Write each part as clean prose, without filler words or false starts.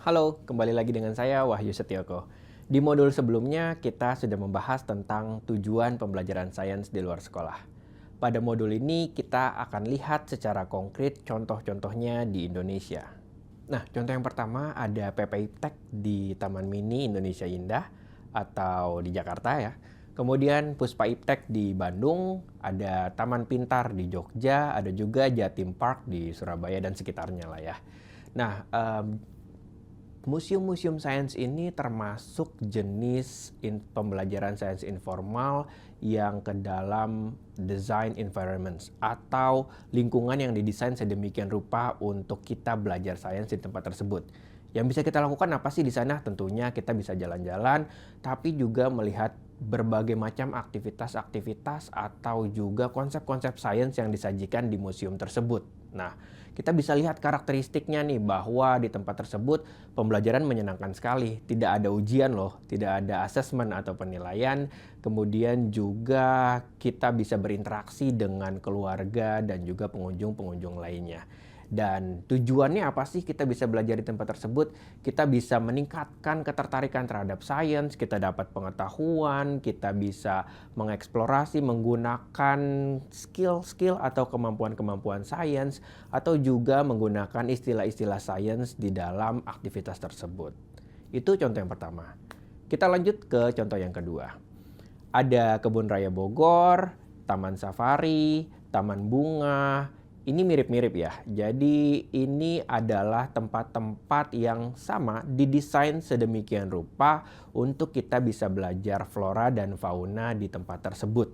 Halo, kembali lagi dengan saya Wahyu Setioko. Di modul sebelumnya kita sudah membahas tentang tujuan pembelajaran sains di luar sekolah. Pada modul ini kita akan lihat secara konkret contoh-contohnya di Indonesia. Nah, contoh yang pertama ada PP Iptek di Taman Mini Indonesia Indah atau di Jakarta ya. Kemudian Puspa Iptek di Bandung, ada Taman Pintar di Jogja, ada juga Jatim Park di Surabaya dan sekitarnya lah ya. Nah, museum-museum sains ini termasuk jenis pembelajaran sains informal yang ke dalam design environments atau lingkungan yang didesain sedemikian rupa untuk kita belajar sains di tempat tersebut. Yang bisa kita lakukan apa sih di sana? Tentunya kita bisa jalan-jalan, tapi juga melihat berbagai macam aktivitas-aktivitas atau juga konsep-konsep sains yang disajikan di museum tersebut. Nah, kita bisa lihat karakteristiknya nih bahwa di tempat tersebut pembelajaran menyenangkan sekali. Tidak ada ujian loh, tidak ada asesmen atau penilaian. Kemudian juga kita bisa berinteraksi dengan keluarga dan juga pengunjung-pengunjung lainnya. Dan tujuannya apa sih kita bisa belajar di tempat tersebut? Kita bisa meningkatkan ketertarikan terhadap sains, kita dapat pengetahuan, kita bisa mengeksplorasi menggunakan skill-skill atau kemampuan-kemampuan sains, atau juga menggunakan istilah-istilah sains di dalam aktivitas tersebut. Itu contoh yang pertama. Kita lanjut ke contoh yang kedua. Ada Kebun Raya Bogor, Taman Safari, Taman Bunga. Ini mirip-mirip ya. Jadi ini adalah tempat-tempat yang sama didesain sedemikian rupa untuk kita bisa belajar flora dan fauna di tempat tersebut.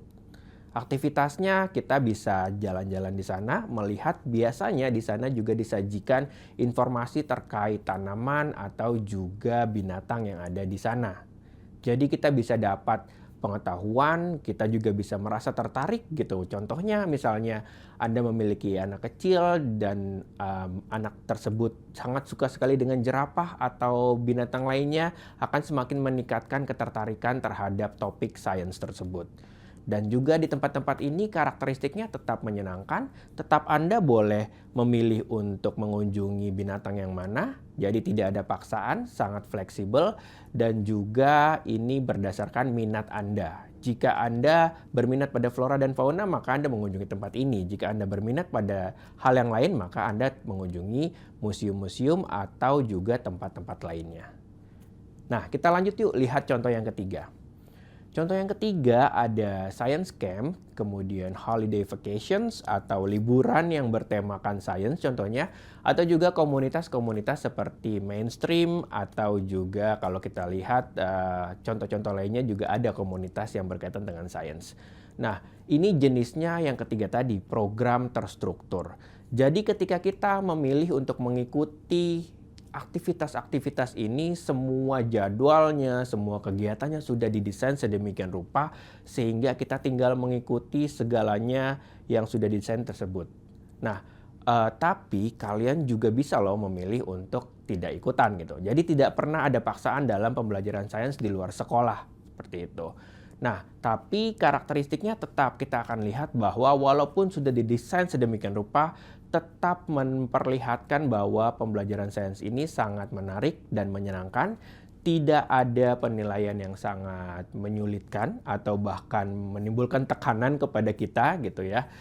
Aktivitasnya kita bisa jalan-jalan di sana, melihat biasanya di sana juga disajikan informasi terkait tanaman atau juga binatang yang ada di sana. Jadi kita bisa dapat pengetahuan, kita juga bisa merasa tertarik gitu. Contohnya misalnya Anda memiliki anak kecil dan anak tersebut sangat suka sekali dengan jerapah atau binatang lainnya, akan semakin meningkatkan ketertarikan terhadap topik sains tersebut. Dan juga di tempat-tempat ini karakteristiknya tetap menyenangkan, tetap Anda boleh memilih untuk mengunjungi binatang yang mana, jadi tidak ada paksaan, sangat fleksibel, dan juga ini berdasarkan minat Anda. Jika Anda berminat pada flora dan fauna, maka Anda mengunjungi tempat ini. Jika Anda berminat pada hal yang lain, maka Anda mengunjungi museum-museum atau juga tempat-tempat lainnya. Nah, kita lanjut yuk lihat contoh yang ketiga. Contoh yang ketiga ada science camp, kemudian holiday vacations atau liburan yang bertemakan sains contohnya, atau juga komunitas-komunitas seperti mainstream atau juga kalau kita lihat contoh-contoh lainnya juga ada komunitas yang berkaitan dengan sains. Nah, ini jenisnya yang ketiga tadi, program terstruktur. Jadi ketika kita memilih untuk mengikuti aktivitas-aktivitas ini, semua jadwalnya, semua kegiatannya sudah didesain sedemikian rupa sehingga kita tinggal mengikuti segalanya yang sudah didesain tersebut. Nah, tapi kalian juga bisa loh memilih untuk tidak ikutan gitu. Jadi tidak pernah ada paksaan dalam pembelajaran sains di luar sekolah, seperti itu. Nah, tapi karakteristiknya tetap kita akan lihat bahwa walaupun sudah didesain sedemikian rupa, tetap memperlihatkan bahwa pembelajaran sains ini sangat menarik dan menyenangkan. Tidak ada penilaian yang sangat menyulitkan atau bahkan menimbulkan tekanan kepada kita gitu ya.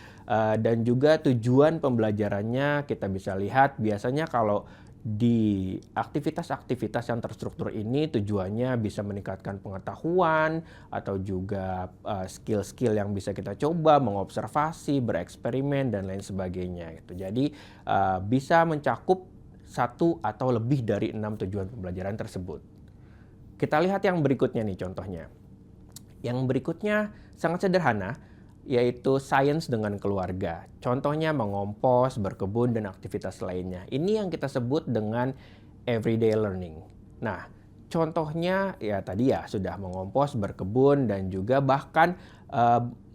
Dan juga tujuan pembelajarannya kita bisa lihat biasanya kalau di aktivitas-aktivitas yang terstruktur ini tujuannya bisa meningkatkan pengetahuan atau juga skill-skill yang bisa kita coba, mengobservasi, bereksperimen, dan lain sebagainya. Gitu. Jadi bisa mencakup satu atau lebih dari 6 tujuan pembelajaran tersebut. Kita lihat yang berikutnya nih contohnya. Yang berikutnya sangat sederhana, yaitu sains dengan keluarga. Contohnya mengompos, berkebun, dan aktivitas lainnya. Ini yang kita sebut dengan everyday learning. Nah, contohnya ya tadi ya sudah mengompos, berkebun, dan juga bahkan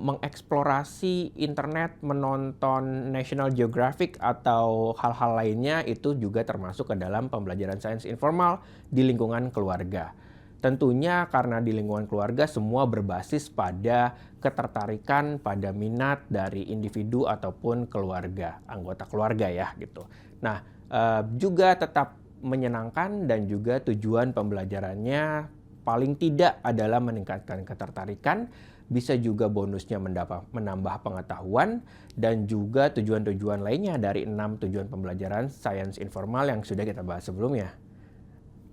mengeksplorasi internet, menonton National Geographic atau hal-hal lainnya itu juga termasuk ke dalam pembelajaran sains informal di lingkungan keluarga. Tentunya karena di lingkungan keluarga semua berbasis pada ketertarikan, pada minat dari individu ataupun keluarga, anggota keluarga ya gitu. Nah, juga tetap menyenangkan dan juga tujuan pembelajarannya paling tidak adalah meningkatkan ketertarikan, bisa juga bonusnya menambah pengetahuan, dan juga tujuan-tujuan lainnya dari 6 tujuan pembelajaran sains informal yang sudah kita bahas sebelumnya.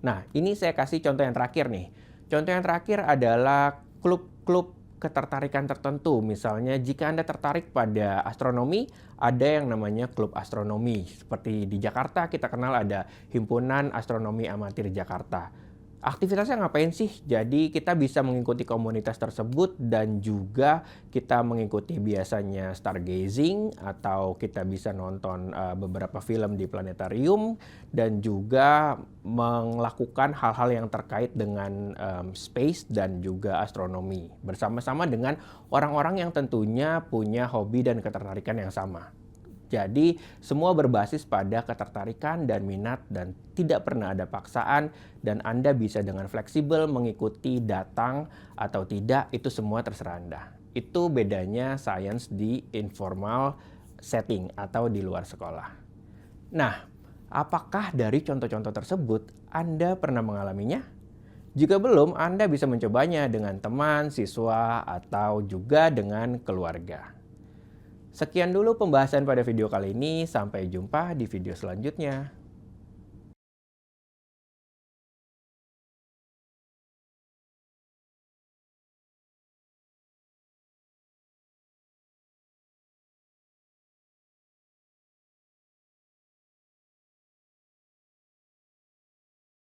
Nah, ini saya kasih contoh yang terakhir nih. Contoh yang terakhir adalah klub-klub ketertarikan tertentu. Misalnya jika Anda tertarik pada astronomi, ada yang namanya klub astronomi. Seperti di Jakarta kita kenal ada Himpunan Astronomi Amatir Jakarta. Aktivitasnya ngapain sih? Jadi kita bisa mengikuti komunitas tersebut dan juga kita mengikuti biasanya stargazing atau kita bisa nonton beberapa film di planetarium dan juga melakukan hal-hal yang terkait dengan space dan juga astronomi bersama-sama dengan orang-orang yang tentunya punya hobi dan ketertarikan yang sama. Jadi semua berbasis pada ketertarikan dan minat dan tidak pernah ada paksaan dan Anda bisa dengan fleksibel mengikuti datang atau tidak, itu semua terserah Anda. Itu bedanya sains di informal setting atau di luar sekolah. Nah, apakah dari contoh-contoh tersebut Anda pernah mengalaminya? Jika belum, Anda bisa mencobanya dengan teman, siswa, atau juga dengan keluarga. Sekian dulu pembahasan pada video kali ini, sampai jumpa di video selanjutnya.